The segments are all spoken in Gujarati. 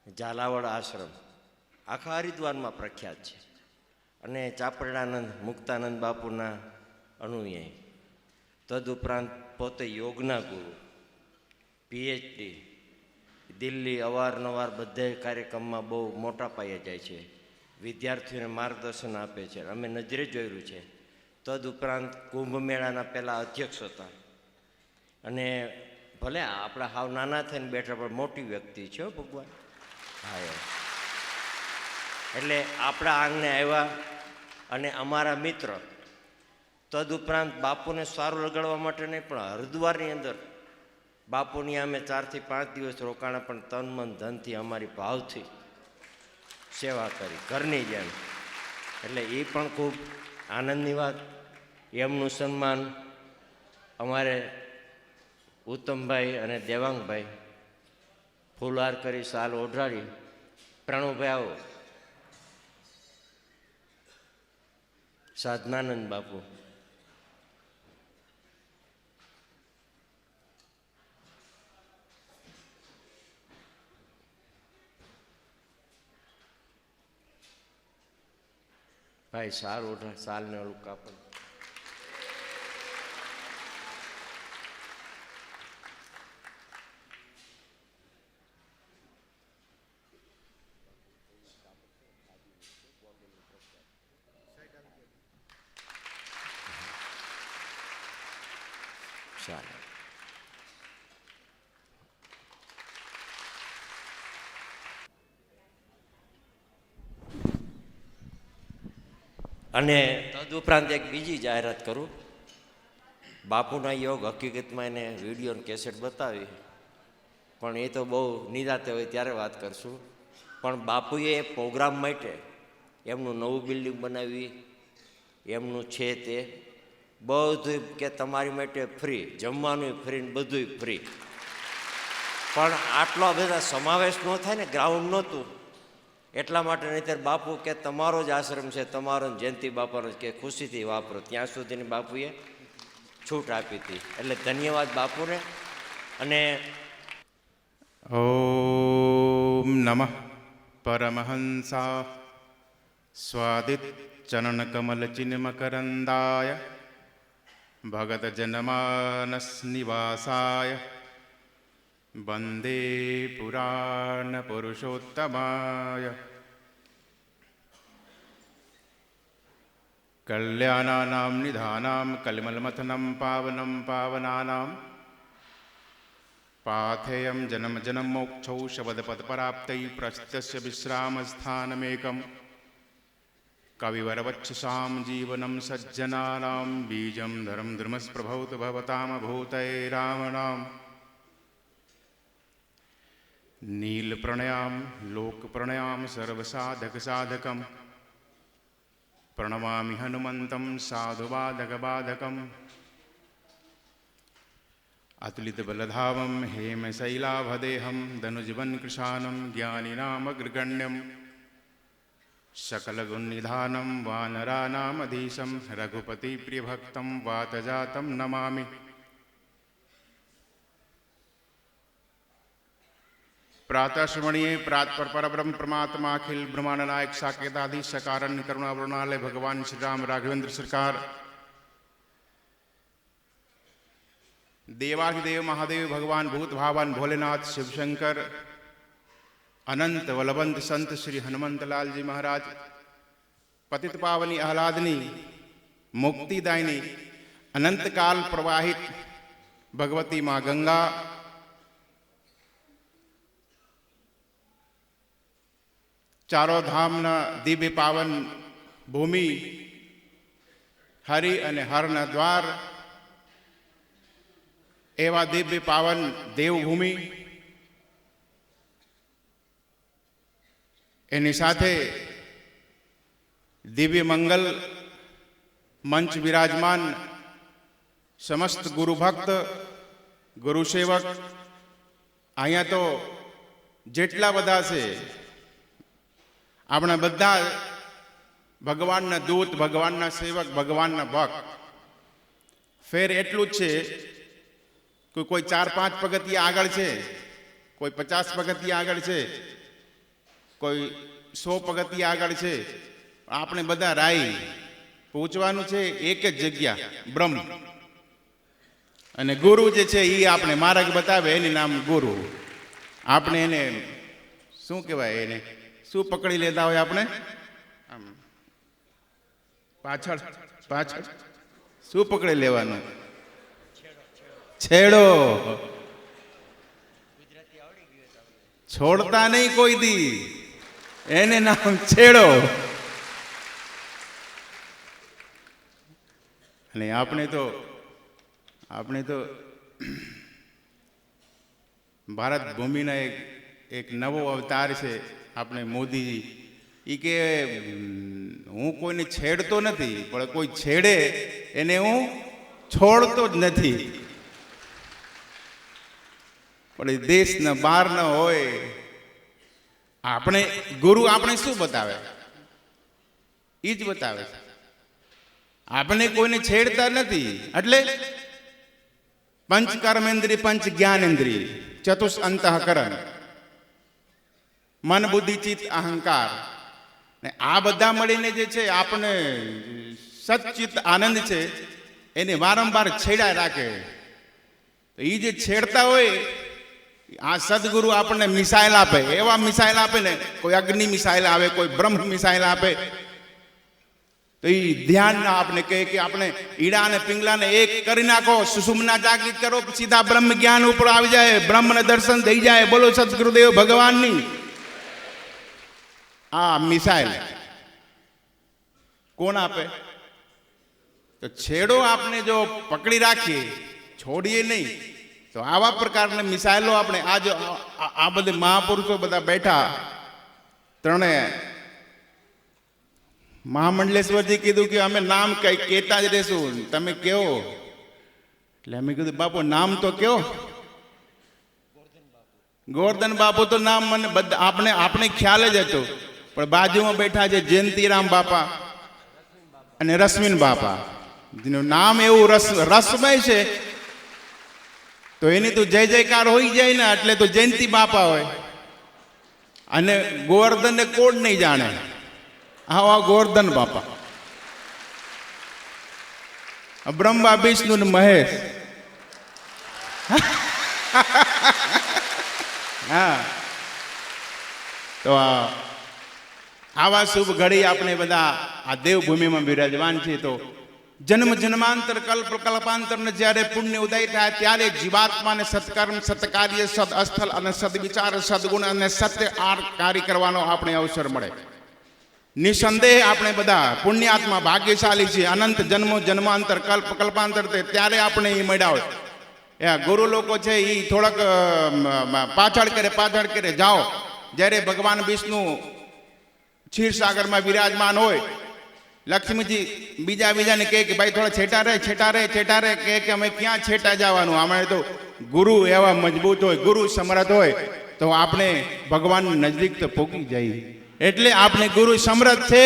ઝાલાવાડ આશ્રમ આખા હરિદ્વારમાં પ્રખ્યાત છે અને ચાપરડાનંદ મુક્તાનંદ બાપુના અનુયાયી. તદુપરાંત પોતે યોગના ગુરુ, પીએચડી, દિલ્હી અવારનવાર બધે કાર્યક્રમમાં બહુ મોટા પાયે જાય છે, વિદ્યાર્થીઓને માર્ગદર્શન આપે છે. અમે નજરે જોયેલું છે. તદુપરાંત કુંભ મેળાના પહેલાં અધ્યક્ષ હતા અને ભલે આપણે હાવ નાના થઈને બેઠા પણ મોટી વ્યક્તિ છે ભગવાન. હા, એટલે આપણા આંગણે આવ્યા અને અમારા મિત્ર. તદુપરાંત બાપુને સારું લગાડવા માટે નહીં પણ હરિદ્વારની અંદર બાપુની અમે 4 થી 5 દિવસ રોકાણા, પણ તન મન ધનથી અમારી ભાવથી સેવા કરી ઘરની જેમ. એટલે એ પણ ખૂબ આનંદની વાત. એમનું સન્માન અમારે ઉત્તમભાઈ અને દેવાંગભાઈ ફૂલહાર કરી સાલ ઓઢાડી. પ્રણવભાઈ આવો. સાધનાનંદ બાપુ, ભાઈ સાલ ઓઢા, સાલને ઓલું કાપડ. ચાલો. અને તદુપરાંત એક બીજી જાહેરાત કરું. બાપુના યોગ હકીકતમાં એને વિડીયો અને કેસેટ બતાવી, પણ એ તો બહુ નિરાતે હોય ત્યારે વાત કરશું. પણ બાપુએ પ્રોગ્રામ માટે એમનું નવું બિલ્ડિંગ બનાવી, એમનું છે તે બધું કે તમારી માટે ફ્રી, જમવાનું ફ્રી ને બધું ફ્રી. પણ આટલો બધા સમાવેશ ન થાય ને, ગ્રાઉન્ડ નહોતું એટલા માટે. નહીંતર બાપુ કે તમારો જ આશ્રમ છે, તમારો જયંતિ બાપાનો જ, કે ખુશીથી વાપરો. ત્યાં સુધીની બાપુએ છૂટ આપી હતી. એટલે ધન્યવાદ બાપુને. અને ઓમ નમઃ પરમહંસા સ્વાદિત ચરણ કમલ ચિન્મકરંદાય ભગત જનમાનસ નિવાસાય વંદે પુરાણ પુરુષોત્તમાય કલ્યાણાનામ નિધાનામ કલિમલમથનમ પાવનમ પાવનાનામ પાથેયમ જન્મ જન્મ મોક્ષૌ શબદપદપરાપ્તૈ પ્રસ્થસ્ય વિશ્રામસ્થાનમેકમ કવિવરવક્ષસામ જીવનમ સજ્જનાનામ બીજમ ધર્મ ધર્મસ્પ્રભૌત ભવતામ ભૂતય રામનામ નીલપ્રણયામ લોકપ્રણયામ સર્વસાધક સાધકમ પ્રણમામિ હનુમંતમ સાધુબાધકબાધકમ અતુલિતબલધામં હેમશૈલાભદેહં ધનુજવન્કૃશાनं જ્ઞાનિનામગ્રગણ્યં सकलगुणनिधानं वानरानामधीशं रघुपतिप्रियभक्तं वातजातं नमामि. प्रातःश्रवणीय प्रातपर परब्रह्म परमात्मा अखिल ब्रह्मांड नायक साकेताधीश कारण करुणा वरुणालय भगवान श्री राम राघवेंद्र सरकार देवाधिदेव महादेव भगवान भूत भावन भोलेनाथ शिवशंकर अनंत वलवंत संत श्री हनुमंतलाल जी महाराज पतित पावनी आह्लादनी मुक्तिदायिनी अनंत काल प्रवाहित भगवती माँ गंगा चारों धामना दिव्य पावन भूमि हरि अने हरना द्वार एवा दिव्य पावन देवभूमि एनी साथे दिव्य मंगल मंच विराजमान समस्त गुरु भक्त गुरु सेवक अहींया तो जेटला बधा छे आपणे बधा भगवानना दूत भगवानना सेवक भगवानना भक्त फेर एटलुं ज छे कोई 4-5 पगथिया आगळ छे कोई 50 पगथिया आगळ छे કોઈ 100 પગથિયા આગળ છે, આપણે બધા રાઈ પહોંચવાનું છે એક જ જગ્યા બ્રહ્મ. અને ગુરુ જે છે એ આપણે માર્ગ બતાવે, એનું નામ ગુરુ. આપણે એને શું કહેવાય, એને શું પકડી લેતા હોય આપણે? આમ પાછળ પાછળ શું પકડી લેવાનું? છેડો. છોડતા નહીં કોઈ દી, એને નામ છેડો. અને આપણે તો ભારત ભૂમિના એક નવો અવતાર છે આપણે મોદીજી. એ કે હું કોઈને છેડતો નથી, પણ કોઈ છેડે એને હું છોડતો જ નથી. પણ એ દેશના બહાર ન હોય, આપણે ગુરુ આપણે શું બતાવે? એ જ બતાવે છે. આપણે કોઈને છેડતા નથી. એટલે પંચ કર્મેન્દ્રિય, પંચ જ્ઞાનેન્દ્રિય, ચતુષ અંતઃકરણ, મન બુદ્ધિ ચિત્ત અહંકાર, ને આ બધા મળીને જે છે આપણે સચ્ચિત આનંદ છે, એને વારંવાર છેડા રાખે. એ જે છેડતા હોય, આ સદગુરુ આપણને મિસાઇલ આપે. એવા મિસાઇલ આપે ને, કોઈ અગ્નિ મિસાઇલ આવે, કોઈ બ્રહ્મ મિસાઇલ આપે. તો એ ધ્યાન ના આપણે કહે કે આપણે ઈડા અને પિંગલાને એક કરી નાખો, સુષુમ્ના જાગૃત કરો, સીધા બ્રહ્મ જ્ઞાન ઉપર આવી જાય, બ્રહ્મને દર્શન થઈ જાય. બોલો સદગુરુદેવ ભગવાનની. આ મિસાઇલ કોણ આપે? તો છેડો આપણે જો પકડી રાખીએ, છોડીએ નહીં, તો આવા પ્રકારની મિસાઇલો આપણે આ બધે મહાપુરુષો બધા બેઠા, ત્રણે મહામંડલેશ્વરજી કીધું કે અમે નામ કઈ કહેતા જ રહેશું, તમે કહો. એટલે અમે કીધું બાપુ નામ તો કહો. ગોરધન બાપુ તો નામ મને આપણે ખ્યાલ જ હતો, પણ બાજુમાં બેઠા છે જયંતિરામ બાપા અને રશ્મિન બાપા, જેનું નામ એવું રસમય છે, તો એની તો જય જયકાર હોઈ જાય ને. એટલે તો જયંતિ બાપા હોય. અને ગોવર્ધન ને કોણ નહીં જાણે? આવા ગોવર્ધન બાપા, બ્રહ્મા વિષ્ણુ ને મહેશ. હા, તો આવા શુભ ઘડી આપણે બધા આ દેવભૂમિમાં બિરાજમાન છે. તો જન્મ જન્માંતર કલ્પ કલ્પાંતરને જ્યારે પુણ્ય ઉદય થાય, ત્યારે જીવાત્માને સત્કર્મ, સત્કાર્ય, સદઅસ્થલ અને સદવિચાર, સદગુણ અને સત્ય કાર્ય કરવાનો આપણે અવસર મળે. નિસંદેહ આપણે બધા પુણ્યાત્મા ભાગ્યશાળી છીએ. અનંત જન્મો જન્માંતર કલ્પ કલ્પાંતર ત્યારે આપણે એ મળ્યા હોય. એ ગુરુ લોકો છે એ થોડાક પાછળ કરે જાઓ. જ્યારે ભગવાન વિષ્ણુ ક્ષીરસાગરમાં વિરાજમાન હોય, લક્ષ્મીજી બીજાને કહે કે ભાઈ થોડા છેટા રહે કે અમે ક્યાં છેટા જવાનું? અમારે તો ગુરુ એવા મજબૂત હોય, ગુરુ સમર્થ હોય, તો આપણે ભગવાન નજદીક તો પહોંચી જઈએ. એટલે આપણે ગુરુ સમર્થ છે,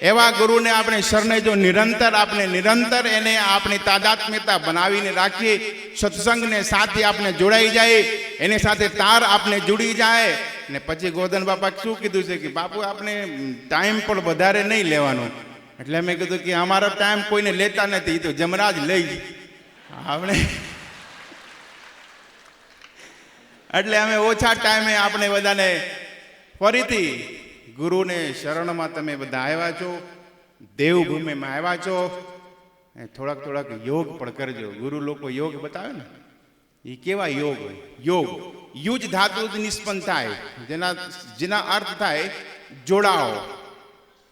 એવા ગુરુને આપણે શરણે જો નિરંતર એને આપણી તાદાત્મ્યતા બનાવીને રાખીએ, સત્સંગને સાથે આપણે જોડાઈ જાય, એની સાથે તાર આપણે જોડી જાય. ને પછી ગોરધન બાપા શું કીધું છે કે બાપુ આપણે ટાઈમ પણ વધારે નહીં લેવાનો. એટલે મેં કીધું કે અમારો ટાઈમ કોઈને લેતા નથી, તો જમરાજ લઈ આપણે. એટલે અમે ઓછા ટાઈમે આપણે બધાને ફરીથી ગુરુને શરણમાં તમે બધા આવ્યા છો, દેવભૂમિમાં આવ્યા છો. થોડાક યોગ પણ કરજો. ગુરુ લોકો યોગ બતાવે ને, એ કેવા યોગ હોય? યુજ ધાતુ જ નિષ્પન્ન થાય, જેના અર્થ થાય જોડાઓ,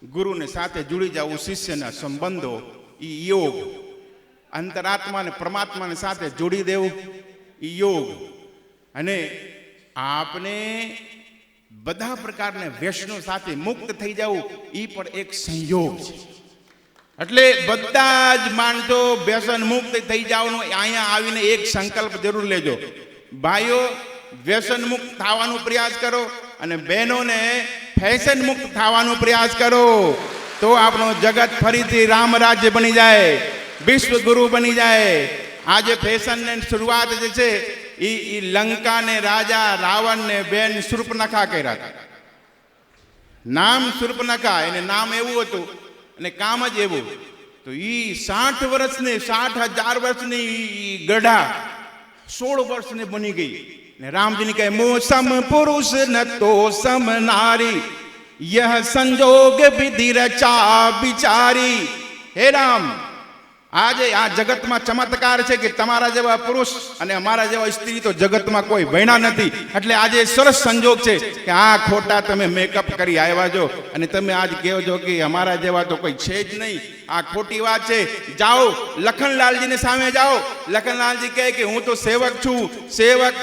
ગુરુને સાથે જોડી જવું, શિષ્યના સંબંધો, એ યોગ. અંતરાત્માને પરમાત્માને સાથે જોડી દેવું, એ યોગ. અને આપને બધા પ્રકારના વ્યસનો સાથે મુક્ત થઈ જવું, એ પણ એક સંયોગ છે. એટલે બધા જ માણસો વ્યસન મુક્ત થઈ જવાનું. અહીંયા આવીને એક સંકલ્પ જરૂર લેજો, ભાઈઓ વ્યસન મુક્ત થવાનો પ્રયાસ કરો, અને બહેનોને ફેશન મુક્ત થવાનો પ્રયાસ કરો. તો આપણો જગત ફરીથી રામ રાજ્ય બની જાય, વિશ્વ ગુરુ બની જાય. આજે ફેશનની શરૂઆત જે છે એ લંકાને રાજા રાવણને બેન શૂર્પણખા કર્યા હતા. નામ શૂર્પનખા, એને નામ એવું હતું અને કામ જ એવું. તો ઈ 60 વર્ષની 60,000 વર્ષની ઈ ગઢા 16 વર્ષની બની ગઈ. ને રામજીને કહે મોસમ પુરુષ ન તો સમ નારી, યહ સંજોગ વિધિ રચા બિચારી. હે રામ, આજે આ જગતમાં ચમત્કાર છે કે તમારા જેવા પુરુષ અને અમારા જેવા સ્ત્રી તો જગતમાં કોઈ વૈણા નથી. એટલે આજે સરસ સંજોગ છે કે આ ખોટા તમે મેકઅપ કરી આવ્યા છો અને તમે આજ કહો છો કે અમારા જેવા તો કોઈ છે જ નહીં. આ ખોટી વાત છે. જાઓ લખનલાલજીને સામે જાઓ. લખનલાલજી કહે કે હું તો સેવક છું, સેવક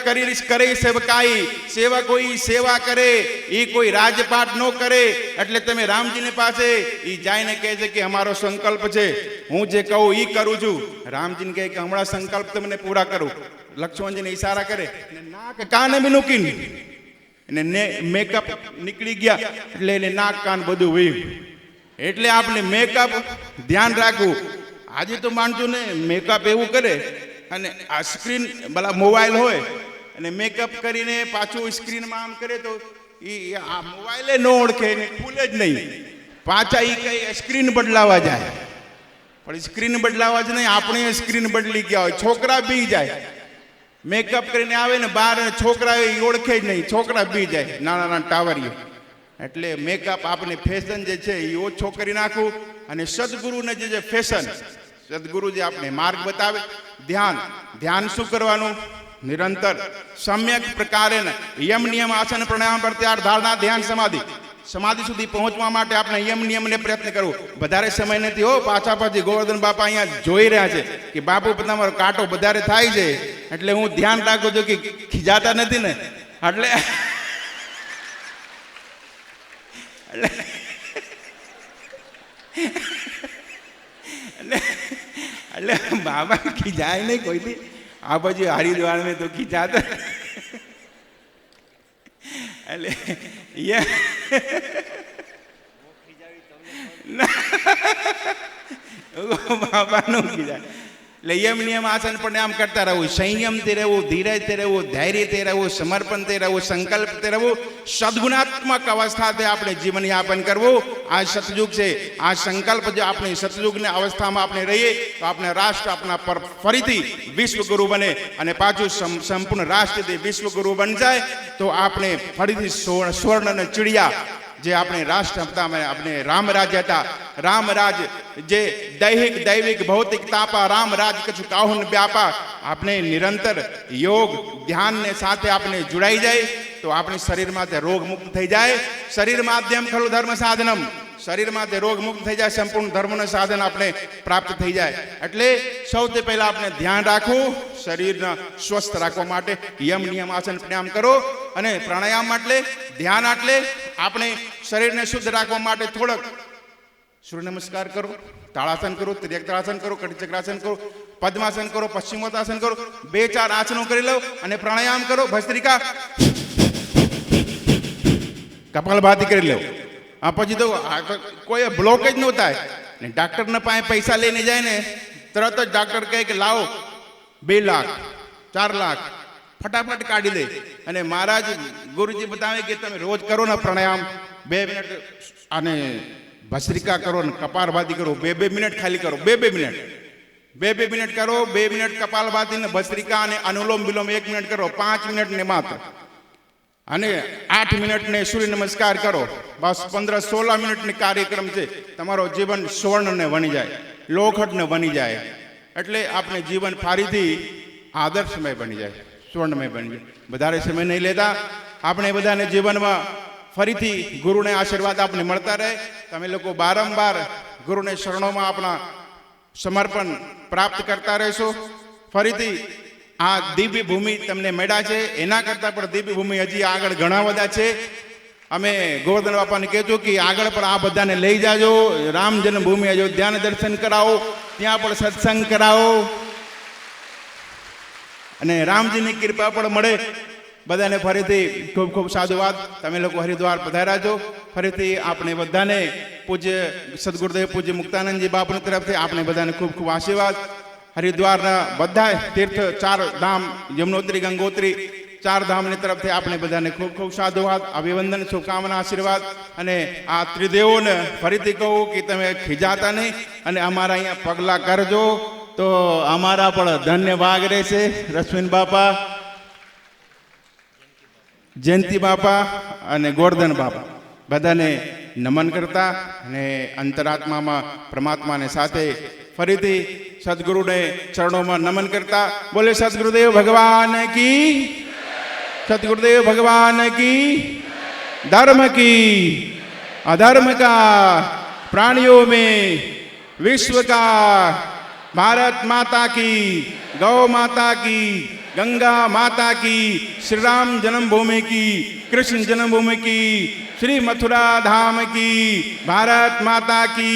કરે સેવકાઈ. સેવક કોઈ સેવા કરે, એ કોઈ રાજપાટ ન કરે. એટલે તમે રામજીને પાસે એ જાઈને કહે છે કે અમારો સંકલ્પ છે, હું જે કહું એ કરું છું. રામજીને કહે કે હમણાં સંકલ્પ તમને પૂરા કરું. લક્ષ્મણજીને ઈશારા કરે, નાક કાન બી મૂકીને એને મેકઅપ નીકળી ગયા. એટલે એને નાક કાન બધું વહ્યું. એટલે આપણે મેકઅપ ધ્યાન રાખવું. આજે તો માનજો ને મેકઅપ એવું કરે અને આ સ્ક્રીન ભલા મોબાઈલ હોય અને મેકઅપ કરીને પાછું સ્ક્રીનમાં આમ કરે તો એ આ મોબાઈલે ન ઓળખે ને ખુલે જ નહીં. પાછા એ કઈ સ્ક્રીન બદલાવા જાય, પણ સ્ક્રીન બદલાવા જ નહીં, આપણે સ્ક્રીન બદલી ગયા હોય. છોકરા બી જાય, મેકઅપ કરીને આવે ને બહાર છોકરા એ ઓળખે જ નહીં, છોકરા બી જાય, નાના નાના ટાવરીઓ. એટલે મેકઅપ આપણે ફેશન જે છે એ ઓછો કરી નાખવું. અને સદગુરુને જે ફેશન, સદગુરુ જે આપણે માર્ગ બતાવે. ધ્યાન શું કરવાનું? નિરંતર સમ્યક પ્રકારે યમ નિયમ આસન પ્રાણાયામ પ્રત્યાહાર ધારણા ધ્યાન સમાધિ સુધી પહોંચવા માટે આપણે યમ નિયમને પ્રયત્ન કરવો. વધારે સમય નથી હો. પાછી ગોવર્ધન બાપા અહીંયા જોઈ રહ્યા છે કે બાપુ તમારો કાંટો વધારે થાય છે, એટલે હું ધ્યાન રાખું છું કે ખીજાતા નથી ને. એટલે એટલે બાબા ખીજાય નહીં કોઈથી. આ બાજુ હરિદ્વાર મેં તો ખીજાતા. એટલે બાબા નો ખીજાય. એટલે યમ નિયમ આસન પણ આમ કરતા રહેવું, સંયમથી રહેવું, ધીરજથી રહેવું, ધૈર્યથી રહેવું, સમર્પણથી રહેવું, સંકલ્પથી રહેવું, સદગુણાત્મક અવસ્થાથી આપણે જીવનયાપન કરવું. આ સતયુગ છે. આ સંકલ્પ જો આપણે સતયુગની અવસ્થામાં આપણે રહીએ તો આપણે રાષ્ટ્ર આપણા પર ફરીથી વિશ્વગુરુ બને અને પાછું સંપૂર્ણ રાષ્ટ્રથી વિશ્વગુરુ બની જાય તો આપણે ફરીથી સ્વર્ણ અને ચિડિયા જે આપણે રાષ્ટ્ર હતા, આપણે રામરાજ હતા. રામરાજ જે દૈવિક ભૌતિક તાપા, રામરાજ કછું કાહુન વ્યાપા. આપણે નિરંતર યોગ ધ્યાનને સાથે આપણે જોડાઈ જાય તો આપણે શરીરમાંથી રોગ મુક્ત થઈ જાય. શરીર માધ્યમ ખરું ધર્મ સાધનમ. શરીરમાંથી રોગ મુક્ત થઈ જાય, સંપૂર્ણ ધર્મનું સાધન આપણે પ્રાપ્ત થઈ જાય. એટલે સૌથી પહેલા આપણે ધ્યાન રાખવું. શરીરને સ્વસ્થ રાખવા માટે યમ નિયમ આસન પ્રાણાયામ કરો. અને પ્રાણાયામ એટલે ધ્યાન એટલે આપણે શરીરને શુદ્ધ રાખવા માટે થોડોક સૂર્ય નમસ્કાર કરો, તાળાસન કરો, ત્રિયક્તાસન કરો, કટિચક્રાસન કરો, પદ્માસન કરો, પશ્ચિમોત્તાસન કરો. 2-4 આસનો કરી લો અને પ્રાણાયામ કરો. ભસ્ત્રિકા કપાલભાતી કરી લો. આ પછી તો કોઈ બ્લોકેજ ન થાય ને. ડાક્ટરના પાસે પૈસા લઈને જાય ને તરત જ ડાક્ટર કહે કે લાવો 2 લાખ 4 લાખ ફટાફટ કાઢી દે. અને મહારાજ ગુરુજી બતાવે કે તમે રોજ કરો ને પ્રાણાયામ 2 મિનિટ અને ભસ્ત્રિકા કરો ને કપાલભાતી કરો. 2 મિનિટ ખાલી કરો. 2 મિનિટ 2 મિનિટ કરો. 2 મિનિટ કપાલભાતી ને ભસ્ત્રિકા અને અનુલોમ વિલોમ 1 મિનિટ કરો. 5 મિનિટ ને માત્ર અને 8 મિનિટને સૂર્ય નમસ્કાર કરો. બસ 15-16 મિનિટની કાર્યક્રમ છે. તમારો જીવન સુવર્ણને બની જાય, લોખંડને બની જાય. એટલે આપણે જીવન ફરીથી આદર્શમય બની જાય, સુવર્ણમય બની જાય. વધારે સમય નહીં લેતા. આપણે બધાને જીવનમાં ફરીથી ગુરુને આશીર્વાદ આપણે મળતા રહે. તમે લોકો વારંવાર ગુરુને શરણોમાં આપણા સમર્પણ પ્રાપ્ત કરતા રહેશો. ફરીથી આ દિવ્ય ભૂમિ તમને મળ્યા છે. એના કરતાં પણ દિવ્ય ભૂમિ હજી આગળ ઘણા બધા છે. અમે ગોવર્ધન બાપાને કહેજો કે આગળ પણ આ બધાને લઈ જાજો. રામ જન્મભૂમિ અયોધ્યાને દર્શન કરાવો, ત્યાં પણ સત્સંગ કરાવો અને રામજીની કૃપા પણ મળે. બધાને ફરીથી ખૂબ ખૂબ સાધુવાદ. તમે લોકો હરિદ્વાર પધાર્યા છો. ફરીથી આપણે બધાને પૂજ્ય સદગુરુદેવ પૂજ્ય મુક્તાનંદજી બાપુની તરફથી આપણે બધાને ખૂબ ખૂબ આશીર્વાદ. હરિદ્વારના બધા તીર્થ 4 ધામ યમનોત્રી, ગંગોત્રી ચાર ધામની તરફથી આપણે બધાને ખૂબ ખૂબ સાધુવાદ, અભિવંદન, શુભકામના, આશીર્વાદ. અને આ ત્રિદેવોને ફરીથી કહું કે તમે ખીજાતા નહીં અને અમારા અહીંયા પગલાં કરજો તો અમારા પણ ધન્ય ભાગ રહેશે. રશ્મિન બાપા, જયંતિ બાપા અને ગોરધન બાપા બધાને નમન કરતા અને અંતરાત્મામાં પરમાત્માને સાથે ફરીથી સદગુરુને ચરણોમાં નમન કરતા. બોલે સદગુરુદેવ ભગવાન કી, सतगुरुदेव भगवान की. धर्म की, अधर्म का, प्राणियों में विश्व का, भारत माता की, गौ माता की, गंगा माता की, श्री राम जन्मभूमि की, कृष्ण जन्मभूमि की, श्री मथुरा धाम की, भारत माता की.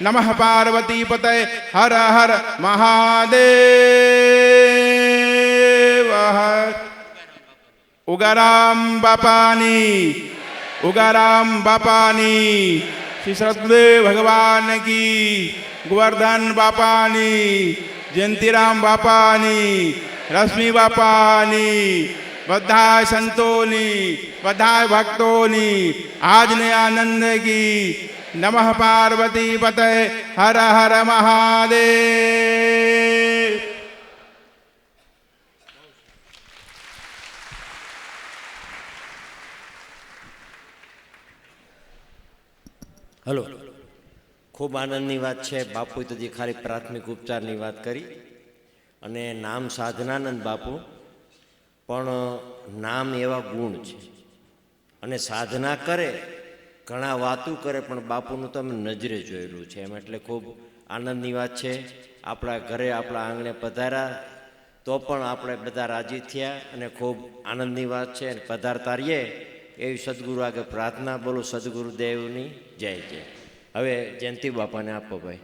नमः पार्वती पतये हर हर महादेव. उगाराम बापानी, उगाराम बापानी, श्री सदगुरुदेव भगवान की. गोवर्धन बापानी, जयंतीराम बापानी, रश्मि बापानी, बधाई संतोनी, बधाई भक्तोनी आज ने आनंद की. नमः पार्वती पतये हर हर महादेव. હલો, ખૂબ આનંદની વાત છે. બાપુએ તો જે ખાલી પ્રાથમિક ઉપચારની વાત કરી અને નામ સાધનાનંદ બાપુ, પણ નામ એવા ગુણ છે અને સાધના કરે, ઘણા વાતું કરે, પણ બાપુનું તો અમે નજરે જોયેલું છે એમ. એટલે ખૂબ આનંદની વાત છે. આપણા ઘરે, આપણા આંગણે પધાર્યા તો પણ આપણે બધા રાજી થયા અને ખૂબ આનંદની વાત છે. પધારતા રહીએ એવી સદગુરુ આગળ પ્રાર્થના. બોલો સદગુરુદેવની જય જય. હવે જયંતિ બાપાને આપો ભાઈ.